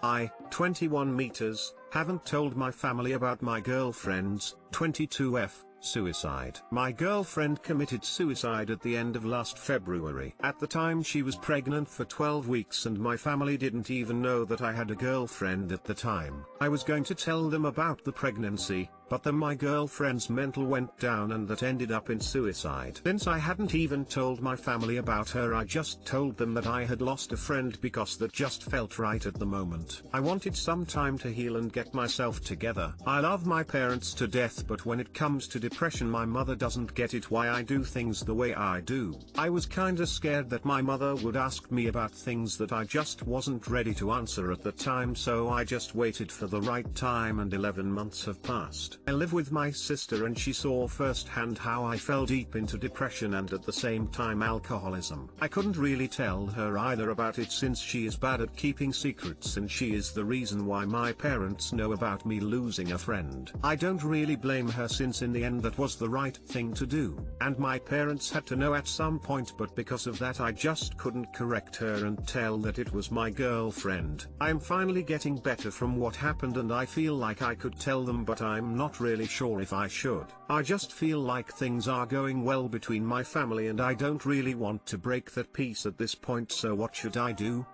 I, 21 meters, haven't told my family about my girlfriend's, 22F, suicide. My girlfriend committed suicide at the end of last February. At the time she was pregnant for 12 weeks and my family didn't even know that I had a girlfriend at the time. I was going to tell them about the pregnancy, but then my girlfriend's mental went down and that ended up in suicide. Since I hadn't even told my family about her, I just told them that I had lost a friend because that just felt right at the moment. I wanted some time to heal and get myself together. I love my parents to death, but when it comes to depression my mother doesn't get it why I do things the way I do. I was kinda scared that my mother would ask me about things that I just wasn't ready to answer at the time, so I just waited for the right time and 11 months have passed. I live with my sister and she saw firsthand how I fell deep into depression and at the same time alcoholism. I couldn't really tell her either about it since she is bad at keeping secrets and she is the reason why my parents know about me losing a friend. I don't really blame her since in the end that was the right thing to do, and my parents had to know at some point, but because of that I just couldn't correct her and tell that it was my girlfriend. I'm finally getting better from what happened and I feel like I could tell them, but I'm not really sure if I should. I just feel like things are going well between my family and I don't really want to break that peace at this point, so what should I do?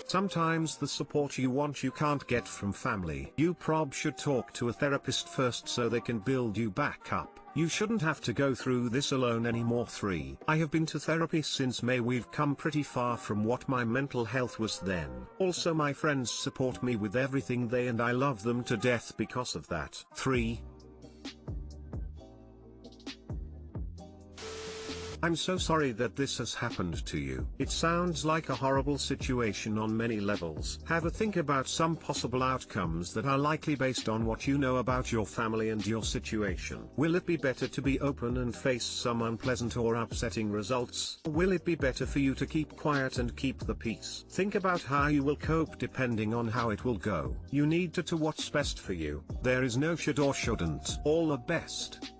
Sometimes the support you want you can't get from family. You should talk to a therapist first so they can build you back up. You shouldn't have to go through this alone anymore. 3. I have been to therapy since May. We've come pretty far from what my mental health was then. Also my friends support me with everything and I love them to death because of that. 3. I'm so sorry that this has happened to you. It sounds like a horrible situation on many levels. Have a think about some possible outcomes that are likely based on what you know about your family and your situation. Will it be better to be open and face some unpleasant or upsetting results? Or will it be better for you to keep quiet and keep the peace? Think about how you will cope depending on how it will go. You need to do what's best for you. There is no should or shouldn't. All the best.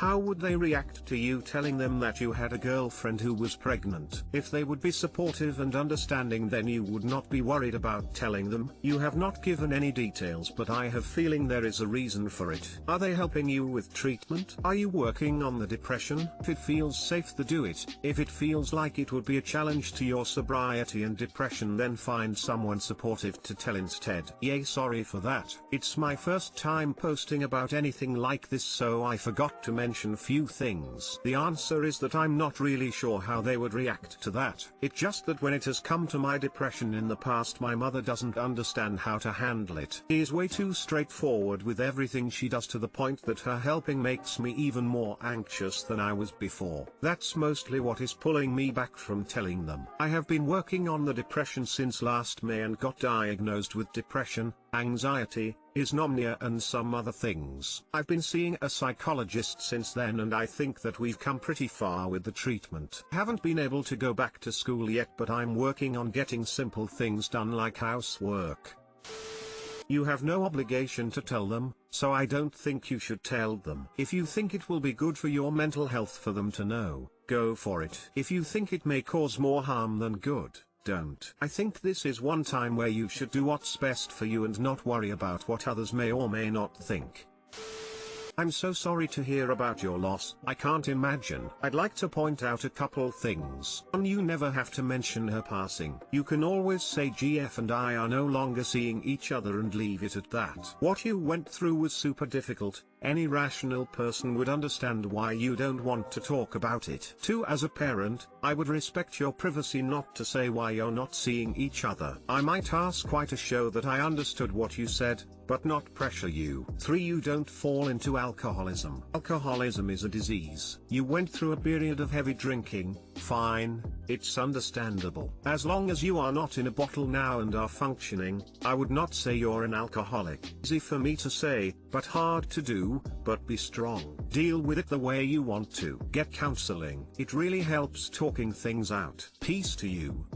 How would they react to you telling them that you had a girlfriend who was pregnant? If they would be supportive and understanding, then you would not be worried about telling them. You have not given any details, but I have feeling there is a reason for it. Are they helping you with treatment? Are you working on the depression? If it feels safe to do it. If it feels like it would be a challenge to your sobriety and depression, then find someone supportive to tell instead. Yay, sorry for that. It's my first time posting about anything like this, so I forgot to mention few things. The answer is that I'm not really sure how they would react to that. It's just that when it has come to my depression in the past, my mother doesn't understand how to handle it. She is way too straightforward with everything she does, to the point that her helping makes me even more anxious than I was before. That's mostly what is pulling me back from telling them. I have been working on the depression since last May and got diagnosed with depression, anxiety, insomnia and some other things. I've been seeing a psychologist since then and I think that we've come pretty far with the treatment. Haven't been able to go back to school yet, but I'm working on getting simple things done like housework. You have no obligation to tell them, so I don't think you should tell them. If you think it will be good for your mental health for them to know, go for it. If you think it may cause more harm than good, don't. I think this is one time where you should do what's best for you and not worry about what others may or may not think. I'm so sorry to hear about your loss. I can't imagine. I'd like to point out a couple things. One, you never have to mention her passing. You can always say GF and I are no longer seeing each other and leave it at that. What you went through was super difficult. Any rational person would understand why you don't want to talk about it. 2, as a parent, I would respect your privacy not to say why you're not seeing each other. I might ask quite to show that I understood what you said, but not pressure you. 3, you don't fall into alcoholism. Alcoholism is a disease. You went through a period of heavy drinking. Fine, it's understandable. As long as you are not in a bottle now and are functioning, I would not say you're an alcoholic. Easy for me to say, but hard to do. But be strong. Deal with it the way you want to. Get counseling. It really helps talking things out. Peace to you.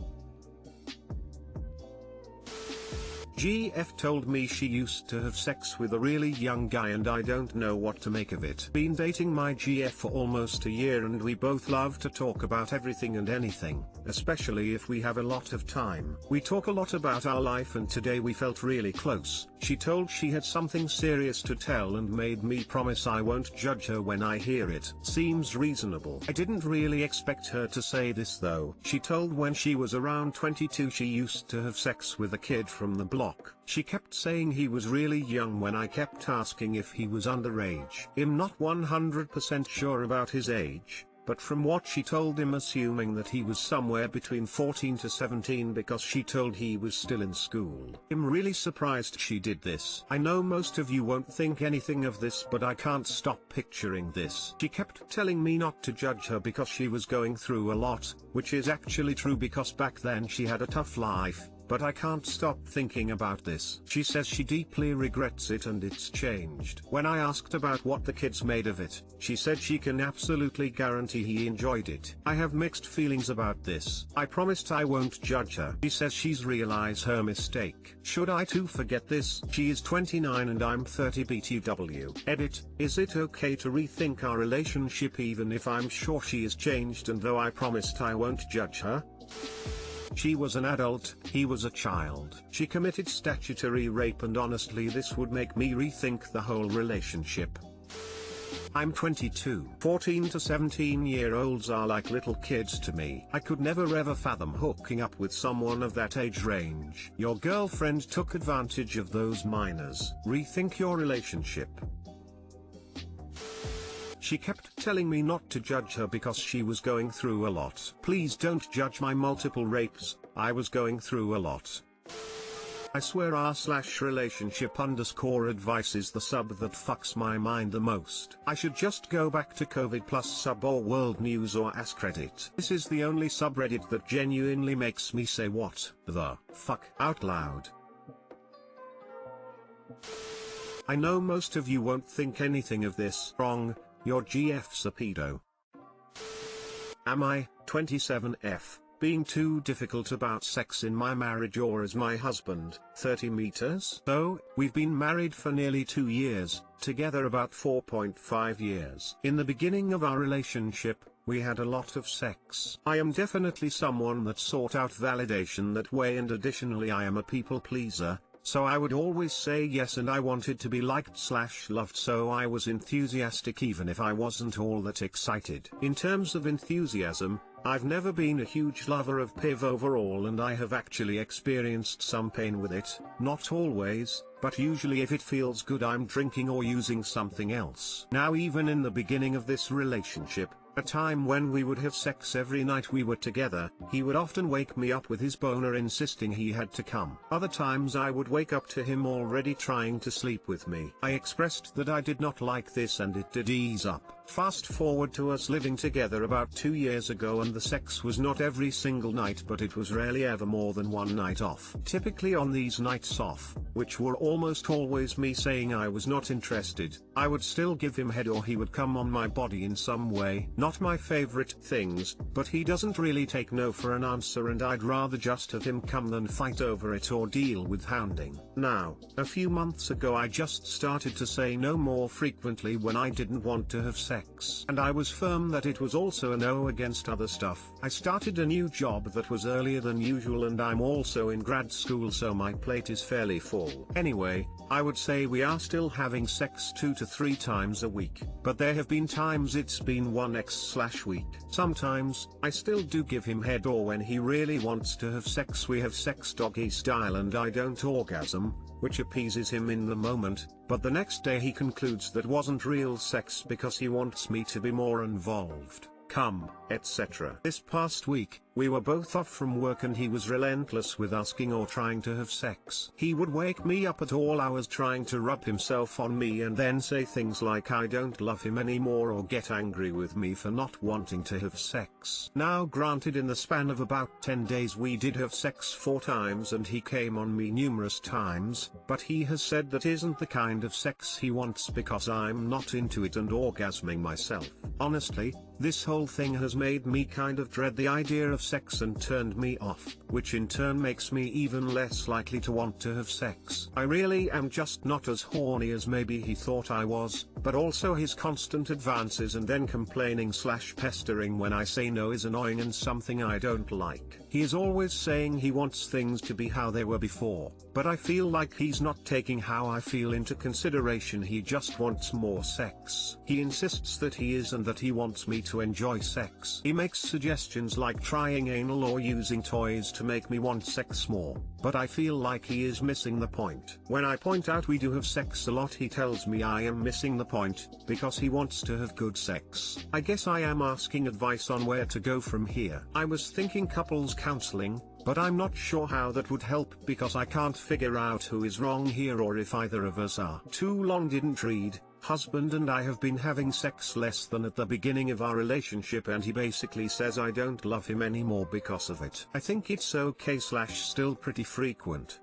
GF told me she used to have sex with a really young guy and I don't know what to make of it. Been dating my GF for almost a year and we both love to talk about everything and anything, especially if we have a lot of time. We talk a lot about our life and today we felt really close. She told she had something serious to tell and made me promise I won't judge her when I hear it. Seems reasonable. I didn't really expect her to say this though. She told when she was around 22 she used to have sex with a kid from the block. She kept saying he was really young when I kept asking if he was underage. I'm not 100% sure about his age, but from what she told him assuming that he was somewhere between 14 to 17 because she told he was still in school. I'm really surprised she did this. I know most of you won't think anything of this but I can't stop picturing this. She kept telling me not to judge her because she was going through a lot, which is actually true because back then she had a tough life. But I can't stop thinking about this. She says she deeply regrets it and it's changed. When I asked about what the kids made of it, she said she can absolutely guarantee he enjoyed it. I have mixed feelings about this. I promised I won't judge her. She says she's realized her mistake. Should I too forget this? She is 29 and I'm 30 BTW. Edit, is it okay to rethink our relationship even if I'm sure she is changed and though I promised I won't judge her? She was an adult, he was a child. She committed statutory rape and honestly this would make me rethink the whole relationship. I'm 22. 14 to 17-year-olds are like little kids to me. I could never ever fathom hooking up with someone of that age range. Your girlfriend took advantage of those minors. Rethink your relationship. She kept telling me not to judge her because she was going through a lot. Please don't judge my multiple rapes, I was going through a lot. I swear r/relationship_advice is the sub that fucks my mind the most. I should just go back to COVID plus sub or world news or Askreddit. This is the only subreddit that genuinely makes me say what the fuck out loud. I know most of you won't think anything of this. Wrong. Your GF's a pedo. Am I, 27F, being too difficult about sex in my marriage or is my husband, 30 meters? So, we've been married for nearly 2 years, together about 4.5 years. In the beginning of our relationship, we had a lot of sex. I am definitely someone that sought out validation that way and additionally I am a people pleaser. So I would always say yes and I wanted to be liked/loved so I was enthusiastic even if I wasn't all that excited. In terms of enthusiasm, I've never been a huge lover of PIV overall and I have actually experienced some pain with it, not always, but usually if it feels good I'm drinking or using something else. Now even in the beginning of this relationship, a time when we would have sex every night we were together, he would often wake me up with his boner insisting he had to come. Other times I would wake up to him already trying to sleep with me. I expressed that I did not like this and it did ease up. Fast forward to us living together about 2 years ago and the sex was not every single night but it was rarely ever more than one night off. Typically on these nights off, which were almost always me saying I was not interested, I would still give him head or he would come on my body in some way. Not my favorite things, but he doesn't really take no for an answer and I'd rather just have him come than fight over it or deal with hounding. Now, a few months ago I just started to say no more frequently when I didn't want to have sex. And I was firm that it was also a no against other stuff. I started a new job that was earlier than usual and I'm also in grad school so my plate is fairly full. Anyway, I would say we are still having sex 2 to 3 times a week, but there have been times it's been 1x/week. Sometimes, I still do give him head or when he really wants to have sex we have sex doggy style and I don't orgasm, which appeases him in the moment, but the next day he concludes that wasn't real sex because he wants me to be more involved, come, etc. This past week, we were both off from work and he was relentless with asking or trying to have sex. He would wake me up at all hours trying to rub himself on me and then say things like I don't love him anymore or get angry with me for not wanting to have sex. Now granted in the span of about 10 days we did have sex 4 times and he came on me numerous times, but he has said that isn't the kind of sex he wants because I'm not into it and orgasming myself. Honestly, this whole thing has made me kind of dread the idea of sex and turned me off, which in turn makes me even less likely to want to have sex. I really am just not as horny as maybe he thought I was, but also his constant advances and then complaining / pestering when I say no is annoying and something I don't like. He is always saying he wants things to be how they were before, but I feel like he's not taking how I feel into consideration. He just wants more sex. He insists that he is and that he wants me to enjoy sex. He makes suggestions like trying anal or using toys to make me want sex more, but I feel like he is missing the point. When I point out we do have sex a lot, he tells me I am missing the point, because he wants to have good sex. I guess I am asking advice on where to go from here. I was thinking couples counseling, but I'm not sure how that would help because I can't figure out who is wrong here or if either of us are. Too long didn't read. Husband and I have been having sex less than at the beginning of our relationship and he basically says I don't love him anymore because of it. I think it's okay / still pretty frequent.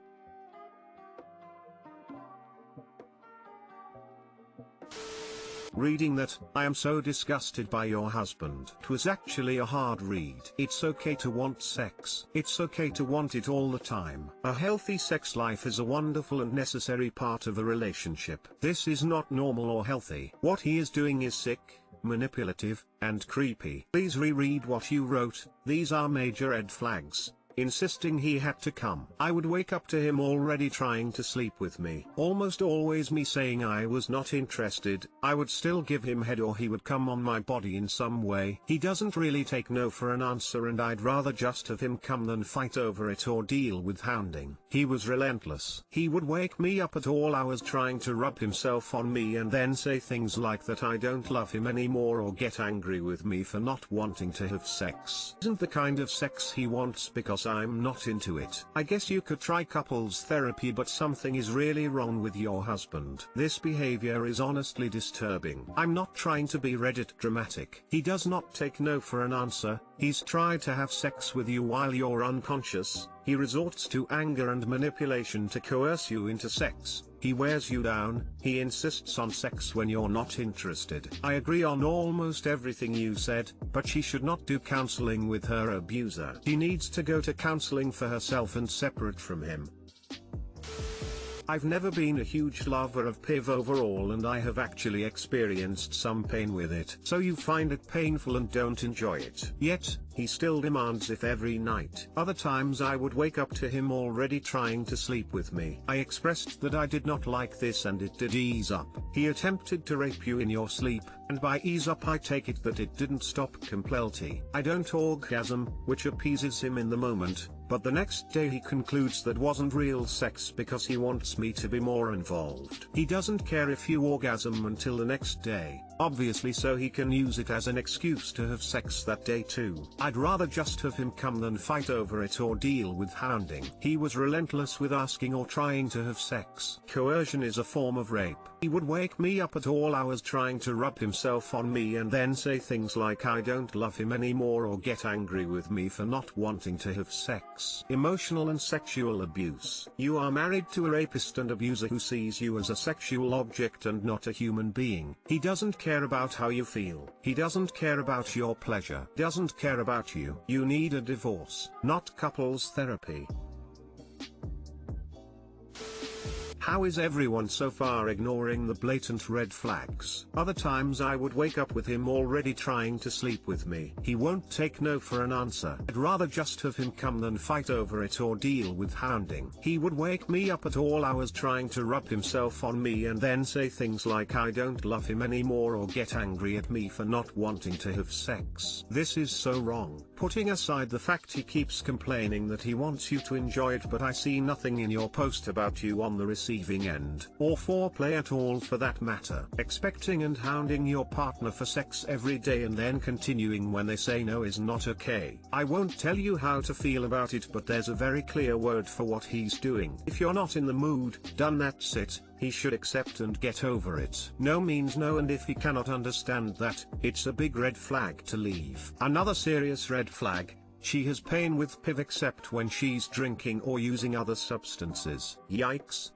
Reading that, I am so disgusted by your husband. It was actually a hard read. It's okay to want sex. It's okay to want it all the time. A healthy sex life is a wonderful and necessary part of a relationship. This is not normal or healthy. What he is doing is sick, manipulative, and creepy. Please reread what you wrote. These are major red flags. Insisting he had to come. I would wake up to him already trying to sleep with me. Almost always me saying I was not interested. I would still give him head or he would come on my body in some way. He doesn't really take no for an answer and I'd rather just have him come than fight over it or deal with hounding. He was relentless. He would wake me up at all hours trying to rub himself on me and then say things like that I don't love him anymore or get angry with me for not wanting to have sex. Isn't the kind of sex he wants because I'm not into it. I guess you could try couples therapy, but something is really wrong with your husband. This behavior is honestly disturbing. I'm not trying to be Reddit dramatic. He does not take no for an answer. He's tried to have sex with you while you're unconscious. He resorts to anger and manipulation to coerce you into sex. He wears you down. He insists on sex when you're not interested. I agree on almost everything you said, but she should not do counseling with her abuser. She needs to go to counseling for herself and separate from him. I've never been a huge lover of PIV overall and I have actually experienced some pain with it. So you find it painful and don't enjoy it. Yet, he still demands it every night. Other times I would wake up to him already trying to sleep with me. I expressed that I did not like this and it did ease up. He attempted to rape you in your sleep, and by ease up I take it that it didn't stop completely. I don't orgasm, which appeases him in the moment, but the next day he concludes that wasn't real sex because he wants me to be more involved. He doesn't care if you orgasm until the next day, obviously, so he can use it as an excuse to have sex that day too. I'd rather just have him come than fight over it or deal with hounding. He was relentless with asking or trying to have sex. Coercion is a form of rape. He would wake me up at all hours trying to rub himself on me and then say things like I don't love him anymore or get angry with me for not wanting to have sex. Emotional and sexual abuse. You are married to a rapist and abuser who sees you as a sexual object and not a human being. He doesn't care about how you feel. He doesn't care about your pleasure. Doesn't care about you. You need a divorce, not couples therapy. How is everyone so far ignoring the blatant red flags? Other times I would wake up with him already trying to sleep with me. He won't take no for an answer. I'd rather just have him come than fight over it or deal with hounding. He would wake me up at all hours trying to rub himself on me and then say things like I don't love him anymore or get angry at me for not wanting to have sex. This is so wrong. Putting aside the fact he keeps complaining that he wants you to enjoy it, but I see nothing in your post about you on the receiving end, or foreplay at all for that matter. Expecting and hounding your partner for sex every day and then continuing when they say no is not okay. I won't tell you how to feel about it, but there's a very clear word for what he's doing. If you're not in the mood, done, that's it. He should accept and get over it. No means no, and if he cannot understand that, it's a big red flag to leave. Another serious red flag: she has pain with PIV except when she's drinking or using other substances. Yikes.